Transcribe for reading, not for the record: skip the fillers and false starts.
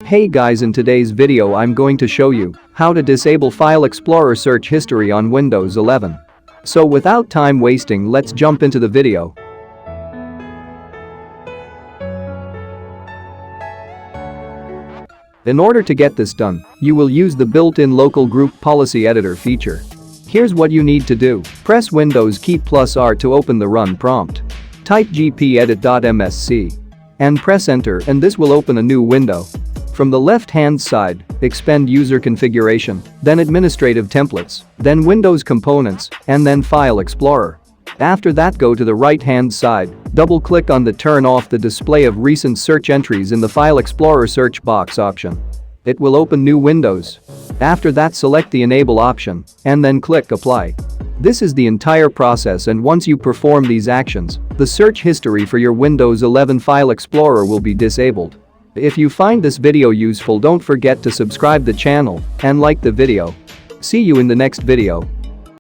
Hey guys, in today's video I'm going to show you how to disable File Explorer search history on Windows 11. So without time wasting, let's jump into the video. In order to get this done, you will use the built-in local group policy editor feature. Here's what you need to do. Press Windows key +R to open the run prompt. Type gpedit.msc and press enter, and this will open a new window. From the left-hand side, expand user configuration, then administrative templates, then Windows components, and then File Explorer. After that, go to the right-hand side, double-click on the turn off the display of recent search entries in the File Explorer search box option. It will open new windows. After that, select the enable option and then click apply. This is the entire process, and once you perform these actions, the search history for your Windows 11 File Explorer will be disabled. If you find this video useful, don't forget to subscribe the channel and like the video. See you in the next video.